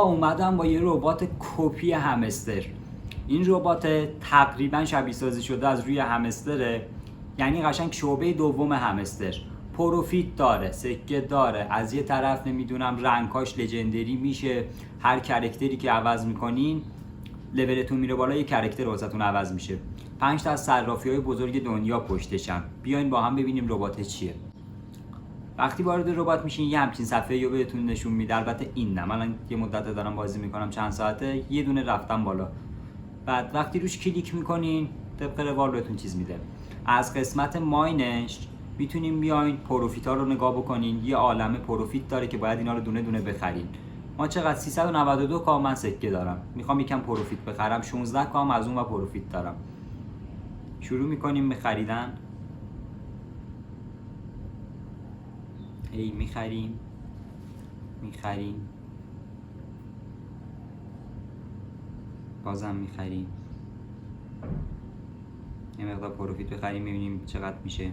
اومدم با یه ربات کپی همستر. این ربات تقریبا شبیه سازی شده از روی همستره، یعنی قشنگ شعبه دوم همستر. پروفیت داره، سکه داره، از یه طرف نمیدونم رنگاش لژندری میشه، هر کرکتری که عوض میکنین لولتون میره بالا یه کرکتر واسهتون عوض میشه. 5 تا از صرافی‌های بزرگ دنیا پشتشن. بیاین با هم ببینیم ربات چیه. وقتی وارد ربات میشین یه همچین صفحه‌ای رو بهتون نشون میده. البته این نه، من یه مدت دارم بازی میکنم، چند ساعته، یه دونه رفتم بالا. بعد وقتی روش کلیک میکنین طبق روال بهتون چیز میده. از قسمت ماینش میتونین بیاین پروفیتا رو نگاه بکنین. یه عالمه پروفیت داره که باید اینا رو دونه دونه بخرین. ما چقدر 392 کا من سکه دارم، میخوام یکم پروفیت بخرم. 16 کا از اون و پروفیت دارم. شروع میکنیم به خریدن. هی میخریم بازم میخریم، یه مقدار پروفیت بخریم ببینیم چقدر میشه.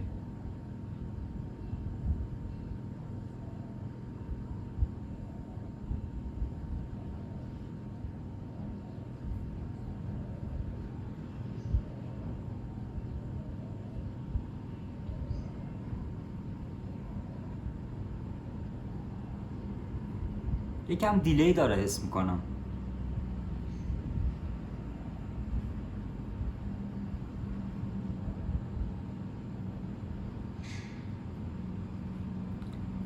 یکم دیلی داره حس میکنم.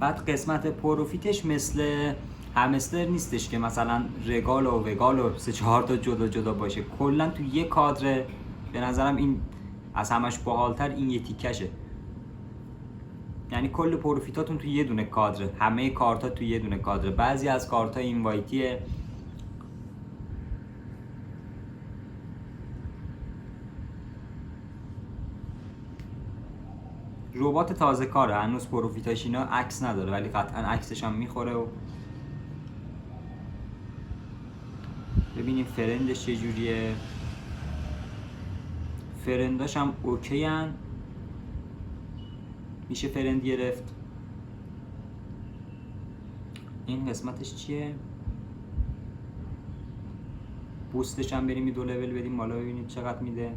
بعد قسمت پروفیتش مثل همستر نیستش که مثلا رگال و وگال و 3-4 تا جدا باشه. کلا تو یه کادر. به نظرم این از همش باحالتر این یه تیکشه. یعنی کل پروفیتاتون تو یه دونه کادره، همه کارتا تو یه دونه کادره. بعضی از کارتا اینوایتیه. ربات تازه کاره، هنوز پروفیتاش اینا عکس نداره، ولی قطعا عکسش هم میخوره. و ببینیم فرندش چجوریه. فرنداش هم اوکی هن. میشه فرند گرفت. این قسمتش چیه؟ بوستش هم بریم 2 لول بدیم بالا ببینیم چقدر میده.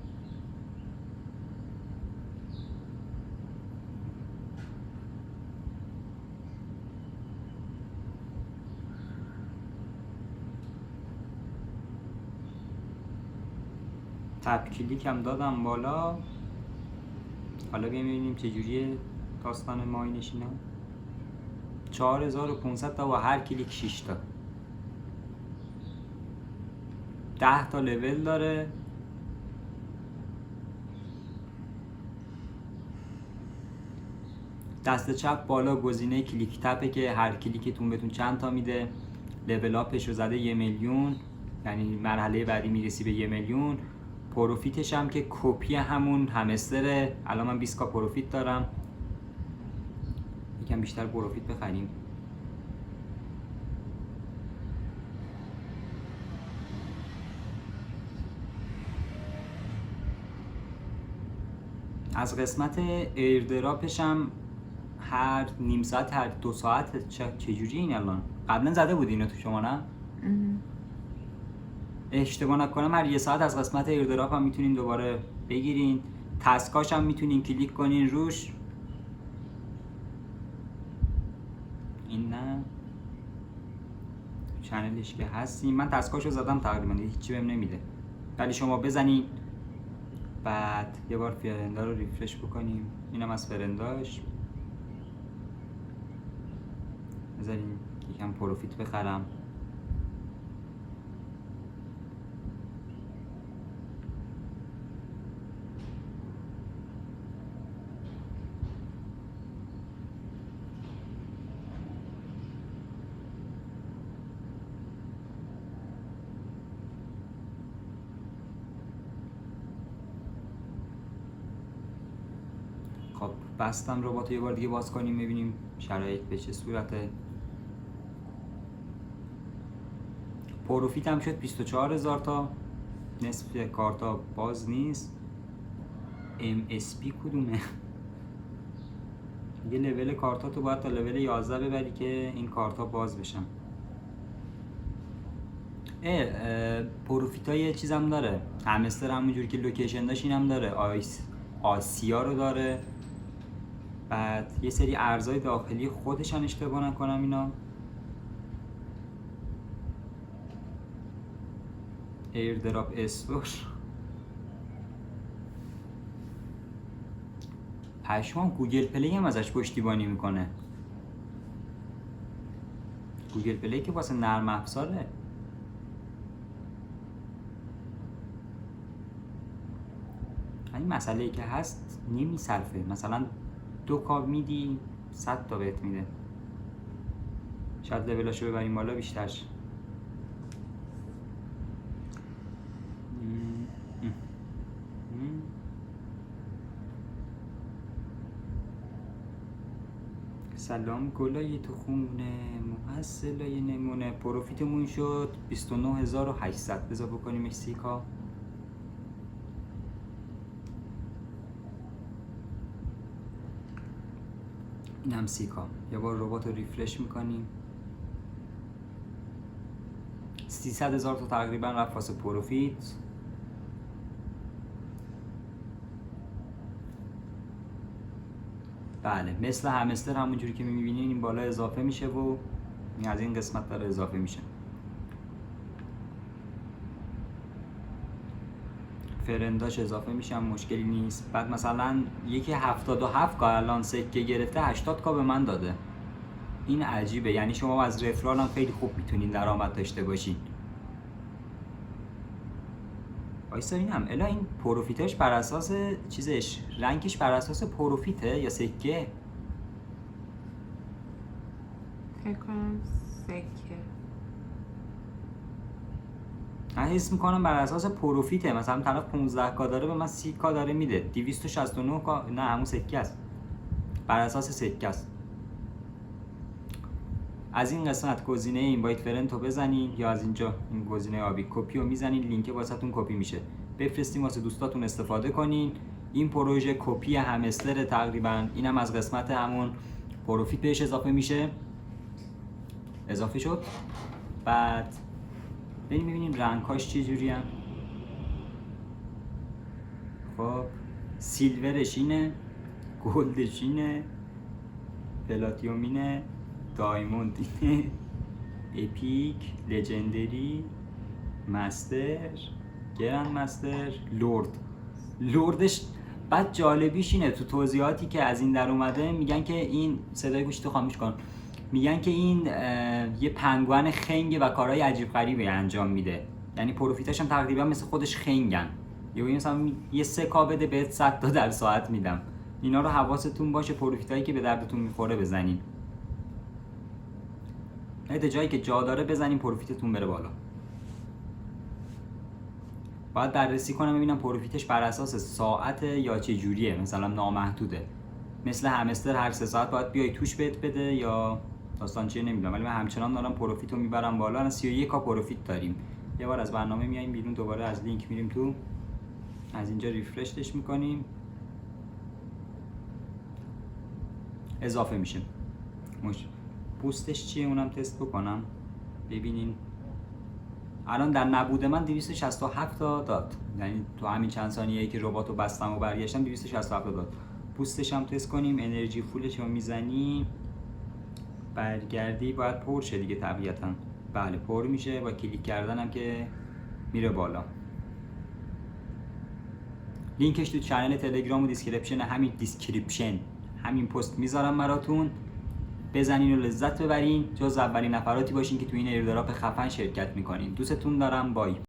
تپ کلیک هم دادم بالا. حالا بیایم ببینیم چجوریه داستان ماینش. اینا 4500 تا و هر کلیک 6 تا. 10 تا لول داره. دست چپ بالا گزینه کلیک تپه که هر کلیکتون بهتون چند تا میده. لول اپش رو زده 1 میلیون، یعنی مرحله بعدی میرسی به 1 میلیون. پروفیتش هم که کپی همون همستره. الان من 20 کا پروفیت دارم. یکم بیشتر پروفیت بخریم. از قسمت ایردراپش هم هر نیم ساعت، هر 2 ساعت. چجوری این الان؟ قبلا زده بود اینو تو شما نه؟ اشتباه نکنم هر 1 ساعت از قسمت ایردراپ هم میتونین دوباره بگیرین. تسکاش هم میتونین کلیک کنین روش. این نه چنلش که هستیم. من تسکاشو زدم تقریبا هیچی بهم نمیده، ولی شما بزنین. بعد یه بار فرندا رو ریفرش بکنیم. اینم از فرنداش. بذارین یکم پروفیت بخرم. خب بستم ربات یه بار دیگه باز کنیم ببینیم شرایط به چه صورته. پروفیت هم شد 24000 تا. نصف کارتا باز نیست. MSP کدومه؟ یه لول کارتا تو باید تا لول 11 ببری که این کارتا باز بشن. پروفیت های چیزم داره، همستر همونجوری که لوکیشن داشت این هم داره، آسیا رو داره، بعد یه سری ارزهای داخلی خودشان اشتباه نکنم اینا، ایردراپ استور، پشمان گوگل پلی هم ازش پشتیبانی میکنه. گوگل پلی که واسه نرم افزاره. این مسئله ای که هست نمیصرفه، مثلا 2 کاب میدی 100 تا بهت میده، شاید لولاشو ببریم بالا بیشتر شه. سلام گلای تو خونه محصلای نمونه. پروفیتمون شد 29800. بذار بکنیم سیکا. این هم سیکا. یه بار ربات رو ریفرش میکنیم. 300,000 تا تقریبا رفت واسه پروفیت. بله مثل همستر همونجوری که میبینین این بالا اضافه میشه و این از این قسمت داره اضافه میشه. فرنداش اضافه میشه هم مشکلی نیست. بعد مثلا یکی 77 کا الان سکه گرفته 80 کا به من داده. این عجیبه، یعنی شما از رفرال هم خیلی خوب میتونین درآمد داشته باشین. وایسا ببینم الا این پروفیتش بر اساس چیزش رنکش بر اساس پروفیته یا سکه؟ فکر کنم سکه. من حس میکنم بر اساس پروفیته. مثلا طرف 15 کا داره به من 30 کا داره میده. 269 کا نه همون سکه است. بر اساس سکه است. از این قسمت گزینه اینوایت فرند رو بزنین یا از اینجا این گزینه آبی کپی رو میزنین، لینک واسهتون کپی میشه. بفرستین واسه دوستاتون استفاده کنین. این پروژه کپی همستر تقریبا، اینم از قسمت همون پروفیت بهش اضافه میشه. اضافه شد. بعد بریم ببینیم رنگ‌هاش چه جوری ان. خب سیلورش اینه، گلدش اینه، پلاتینوم اینه، دایموند اینه، اپیک، لژندری، مستر، گرند مستر، لوردش. بعد جالبیش اینه تو توضیحاتی که از این در اومده میگن که این صدای گوشتو خاموش کن، میگن که این یه پنگوئن خنگه و کارهای عجیب غریبی انجام میده. یعنی پروفیتاش هم تقریبا مثل خودش خنگن. یا مثلا یه 3 کا بده بهت 100 تا در ساعت میدم. اینا رو حواستون باشه، پروفیتایی که به دردتون میخوره بزنین. نه جایی که جا داره بزنین پروفیتتون بره بالا. باید بررسی کنم ببینم پروفیتش بر اساس ساعت یا چه جوریه، مثلا نامحدوده. مثل همستر هر 3 ساعت باید بیای توش بهت بده یا داستان چیه نمیدونم، ولی من همچنان دارم پروفیتو میبرم بالا. الان 31 کا پروفیت داریم. یه بار از برنامه میایم بیرون، دوباره از لینک میریم تو، از اینجا ریفرشش میکنیم، اضافه میشه. پوستش چیه اونم تست بکنم ببینین. الان در نبود من 267 تا داد، یعنی تو همین چند ثانیه‌ای که رباتو بستم و برگشتم 267 تا داد. پوستش هم تست کنیم. انرژی فولش رو میزنی برگردی باید پر شه دیگه طبیعتا. بله پر میشه با کلیک کردن هم که میره بالا. لینکش تو چنل تلگرام و دیسکریپشن همین پست میذارم براتون. بزنین و لذت ببرین. جز اولین نفراتی باشین که تو این ایردراپ خفن شرکت میکنین. دوستتون دارم. بای.